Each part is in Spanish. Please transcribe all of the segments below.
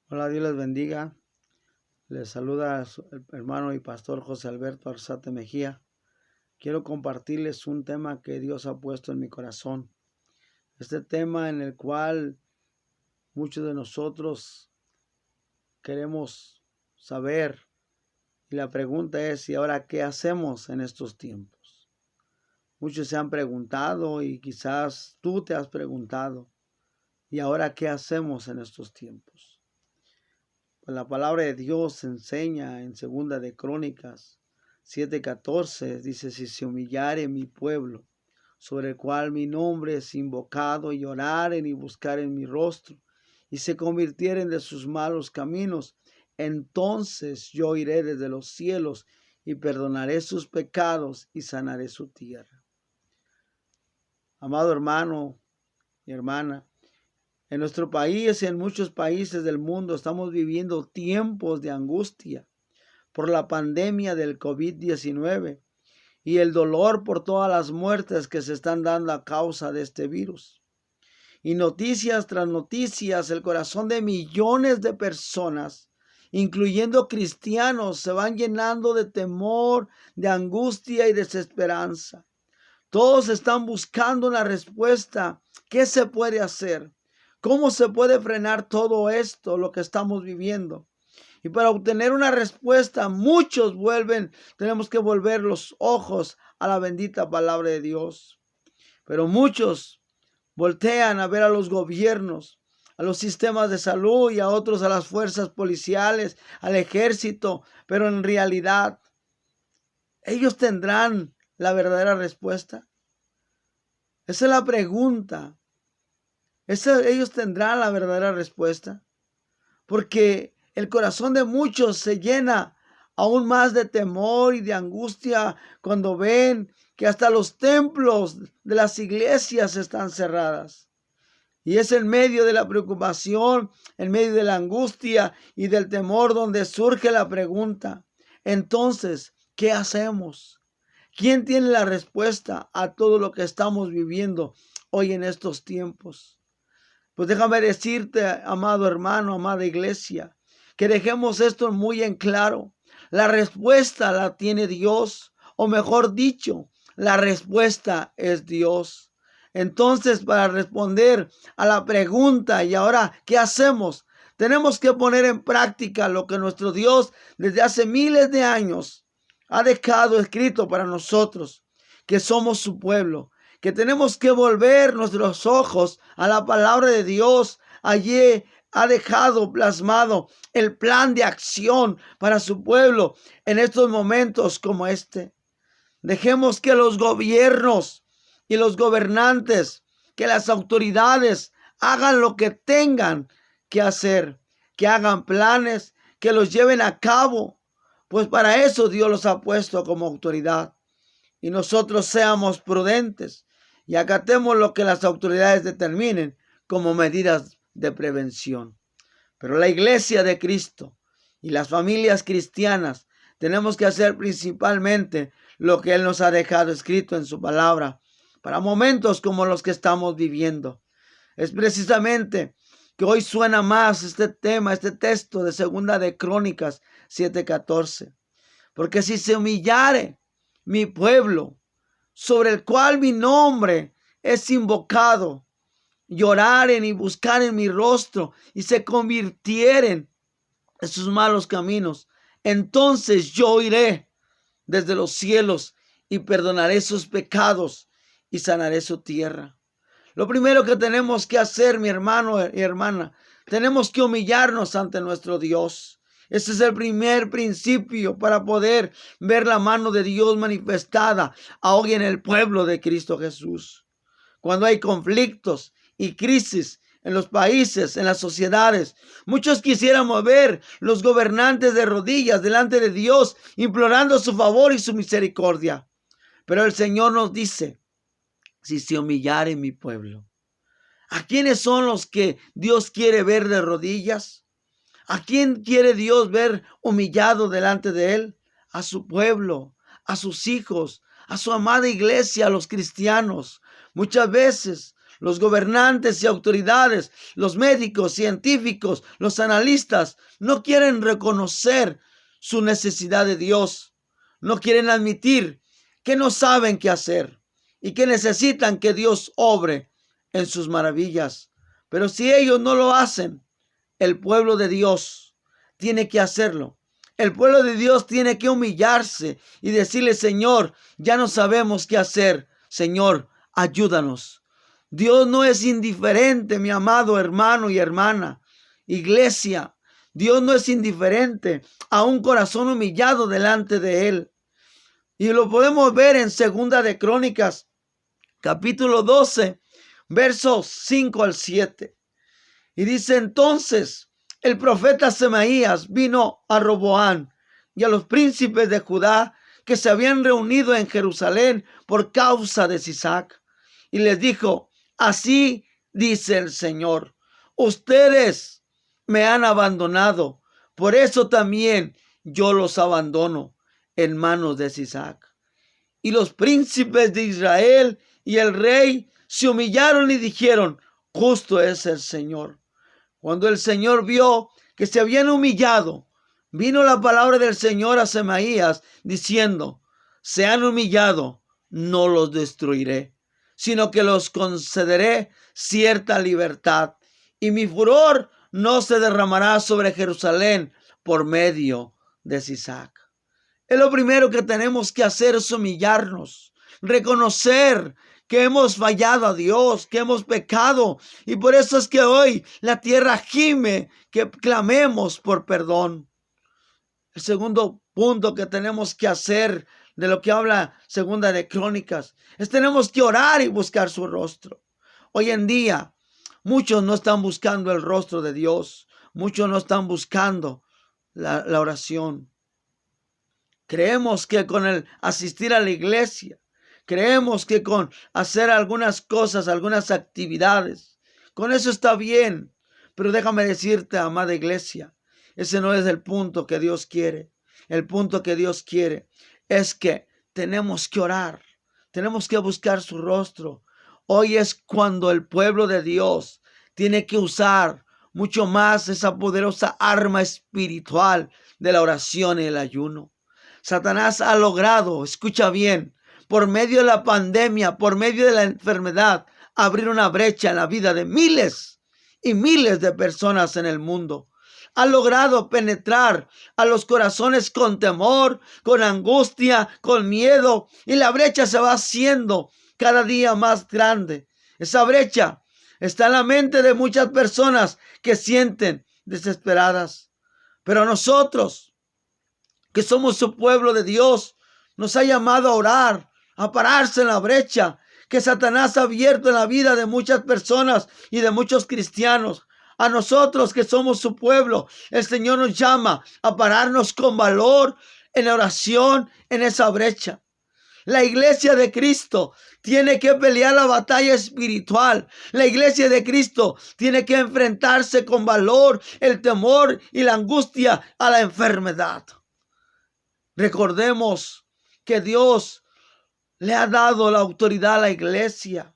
Hola, Dios les bendiga. Les saluda el hermano y pastor José Alberto Arzate Mejía. Quiero compartirles un tema que Dios ha puesto en mi corazón. Este tema en el cual muchos de nosotros queremos saber. Y la pregunta es, ¿y ahora qué hacemos en estos tiempos? Muchos se han preguntado y quizás tú te has preguntado, ¿y ahora qué hacemos en estos tiempos? Pues la palabra de Dios enseña en Segunda de Crónicas 7:14, dice: si se humillare mi pueblo, sobre el cual mi nombre es invocado, y oraren y buscaren mi rostro, y se convirtieren de sus malos caminos, entonces yo iré desde los cielos y perdonaré sus pecados y sanaré su tierra. Amado hermano y hermana, en nuestro país y en muchos países del mundo estamos viviendo tiempos de angustia por la pandemia del COVID-19 y el dolor por todas las muertes que se están dando a causa de este virus. Y noticias tras noticias, el corazón de millones de personas, incluyendo cristianos, se van llenando de temor, de angustia y desesperanza. Todos están buscando una respuesta. ¿Qué se puede hacer? ¿Cómo se puede frenar todo esto, lo que estamos viviendo? Y para obtener una respuesta, tenemos que volver los ojos a la bendita palabra de Dios. Pero muchos voltean a ver a los gobiernos, a los sistemas de salud y a otros, a las fuerzas policiales, al ejército, pero en realidad, ¿ellos tendrán la verdadera respuesta? Esa es la pregunta. ¿Ellos tendrán la verdadera respuesta? Porque el corazón de muchos se llena aún más de temor y de angustia cuando ven que hasta los templos de las iglesias están cerradas. Y es en medio de la preocupación, en medio de la angustia y del temor donde surge la pregunta: entonces, ¿qué hacemos? ¿Quién tiene la respuesta a todo lo que estamos viviendo hoy en estos tiempos? Pues déjame decirte, amado hermano, amada iglesia, que dejemos esto muy en claro. La respuesta la tiene Dios, o mejor dicho, la respuesta es Dios. Entonces, para responder a la pregunta, ¿y ahora qué hacemos? Tenemos que poner en práctica lo que nuestro Dios desde hace miles de años ha dejado escrito para nosotros, que somos su pueblo, que tenemos que volver nuestros ojos a la palabra de Dios. Allí ha dejado plasmado el plan de acción para su pueblo en estos momentos como este. Dejemos que los gobiernos y los gobernantes, que las autoridades hagan lo que tengan que hacer, que hagan planes, que los lleven a cabo, pues para eso Dios los ha puesto como autoridad. Y nosotros seamos prudentes y acatemos lo que las autoridades determinen como medidas de prevención. Pero la iglesia de Cristo y las familias cristianas tenemos que hacer principalmente lo que Él nos ha dejado escrito en su palabra para momentos como los que estamos viviendo. Es precisamente que hoy suena más este tema, este texto de Segunda de Crónicas 7:14. Porque si se humillare mi pueblo, sobre el cual mi nombre es invocado, lloraren y buscaren mi rostro y se convirtieren de sus malos caminos, entonces yo iré desde los cielos y perdonaré sus pecados y sanaré su tierra. Lo primero que tenemos que hacer, mi hermano y hermana, tenemos que humillarnos ante nuestro Dios. Ese es el primer principio para poder ver la mano de Dios manifestada hoy en el pueblo de Cristo Jesús. Cuando hay conflictos y crisis en los países, en las sociedades, muchos quisiéramos ver los gobernantes de rodillas delante de Dios, implorando su favor y su misericordia. Pero el Señor nos dice: si se humillare mi pueblo. ¿A quiénes son los que Dios quiere ver de rodillas? ¿A quién quiere Dios ver humillado delante de Él? A su pueblo, a sus hijos, a su amada iglesia, a los cristianos. Muchas veces Los gobernantes y autoridades, los médicos, científicos, los analistas, no quieren reconocer su necesidad de Dios. No quieren admitir que no saben qué hacer y que necesitan que Dios obre en sus maravillas. Pero si ellos no lo hacen, el pueblo de Dios tiene que hacerlo. El pueblo de Dios tiene que humillarse y decirle: Señor, ya no sabemos qué hacer. Señor, ayúdanos. Dios no es indiferente, mi amado hermano y hermana. Iglesia, Dios no es indiferente a un corazón humillado delante de Él. Y lo podemos ver en Segunda de Crónicas, capítulo 12, versos 5 al 7. Y dice: entonces el profeta Semaías vino a Roboán y a los príncipes de Judá que se habían reunido en Jerusalén por causa de Sisac, y les dijo: así dice el Señor, ustedes me han abandonado, por eso también yo los abandono en manos de Sisac. Y los príncipes de Israel y el rey se humillaron y dijeron: justo es el Señor. Cuando el Señor vio que se habían humillado, vino la palabra del Señor a Semaías diciendo: se han humillado, no los destruiré, sino que los concederé cierta libertad, y mi furor no se derramará sobre Jerusalén por medio de Sisac. Es lo primero que tenemos que hacer, es humillarnos, reconocer que hemos fallado a Dios, que hemos pecado, y por eso es que hoy la tierra gime, que clamemos por perdón. El segundo punto que tenemos que hacer, de lo que habla Segunda de Crónicas, es tenemos que orar y buscar su rostro. Hoy en día muchos no están buscando el rostro de Dios, muchos no están buscando la oración. Creemos que con el asistir a la iglesia, creemos que con hacer algunas cosas, algunas actividades, con eso está bien. Pero déjame decirte, amada iglesia, ese no es el punto que Dios quiere. El punto que Dios quiere es que tenemos que orar, tenemos que buscar su rostro. Hoy es cuando el pueblo de Dios tiene que usar mucho más esa poderosa arma espiritual de la oración y el ayuno. Satanás ha logrado, escucha bien, por medio de la pandemia, por medio de la enfermedad, abrir una brecha en la vida de miles y miles de personas en el mundo. Ha logrado penetrar a los corazones con temor, con angustia, con miedo, y la brecha se va haciendo cada día más grande. Esa brecha está en la mente de muchas personas que sienten desesperadas. Pero nosotros, que somos su pueblo de Dios, nos ha llamado a orar, a pararse en la brecha que Satanás ha abierto en la vida de muchas personas y de muchos cristianos. A nosotros que somos su pueblo, el Señor nos llama a pararnos con valor en la oración, en esa brecha. La iglesia de Cristo tiene que pelear la batalla espiritual. La iglesia de Cristo tiene que enfrentarse con valor el temor y la angustia a la enfermedad. Recordemos que Dios le ha dado la autoridad a la iglesia.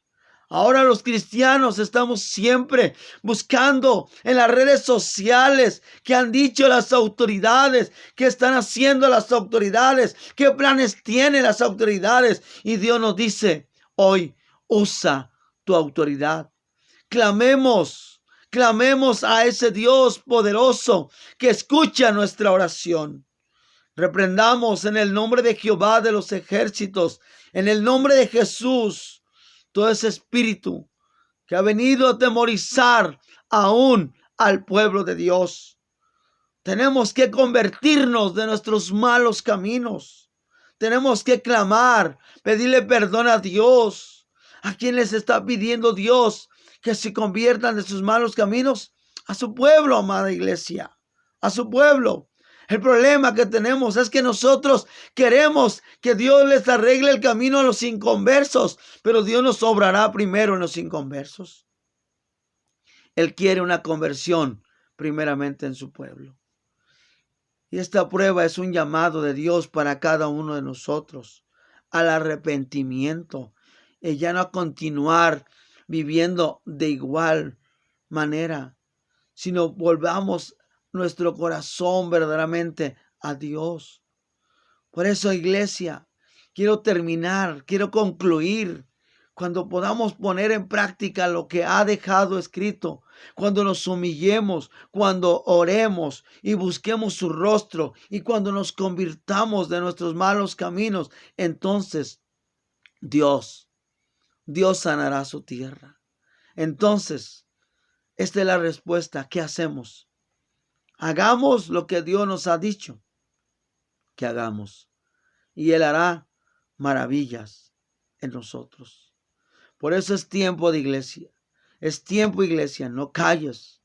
Ahora los cristianos estamos siempre buscando en las redes sociales qué han dicho las autoridades, qué están haciendo las autoridades, qué planes tienen las autoridades. Y Dios nos dice hoy: usa tu autoridad. Clamemos a ese Dios poderoso que escucha nuestra oración. Reprendamos en el nombre de Jehová de los ejércitos, en el nombre de Jesús, todo ese espíritu que ha venido a atemorizar aún al pueblo de Dios. Tenemos que convertirnos de nuestros malos caminos. Tenemos que clamar, pedirle perdón a Dios. ¿A quién les está pidiendo Dios que se conviertan de sus malos caminos? A su pueblo, amada iglesia, a su pueblo. El problema que tenemos es que nosotros queremos que Dios les arregle el camino a los inconversos, pero Dios nos obrará primero en los inconversos. Él quiere una conversión primeramente en su pueblo. Y esta prueba es un llamado de Dios para cada uno de nosotros al arrepentimiento y ya no a continuar viviendo de igual manera, sino volvamos nuestro corazón verdaderamente a Dios. Por eso, iglesia, quiero concluir. Cuando podamos poner en práctica lo que ha dejado escrito, cuando nos humillemos, cuando oremos y busquemos su rostro, y cuando nos convirtamos de nuestros malos caminos, entonces Dios sanará su tierra. Entonces, esta es la respuesta. ¿Qué hacemos? Hagamos lo que Dios nos ha dicho que hagamos, y Él hará maravillas en nosotros. Por eso es tiempo de iglesia. Es tiempo, iglesia, no calles.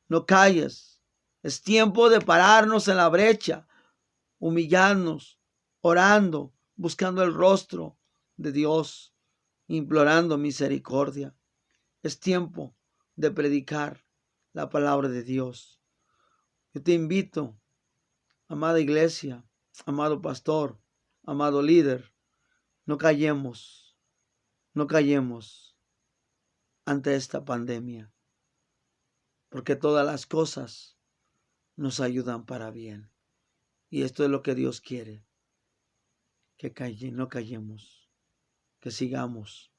No calles. Es tiempo de pararnos en la brecha, humillarnos, orando, buscando el rostro de Dios, implorando misericordia. Es tiempo de predicar la palabra de Dios. Yo te invito, amada iglesia, amado pastor, amado líder, no callemos ante esta pandemia, porque todas las cosas nos ayudan para bien. Y esto es lo que Dios quiere, que no callemos, que sigamos.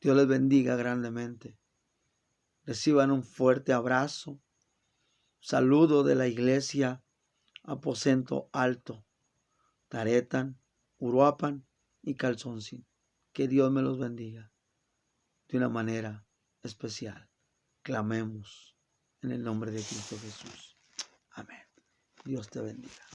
Dios les bendiga grandemente. Reciban un fuerte abrazo. Saludo de la iglesia Aposento Alto, Taretan, Uruapan y Calzoncín. Que Dios me los bendiga de una manera especial. Clamemos en el nombre de Cristo Jesús. Amén. Dios te bendiga.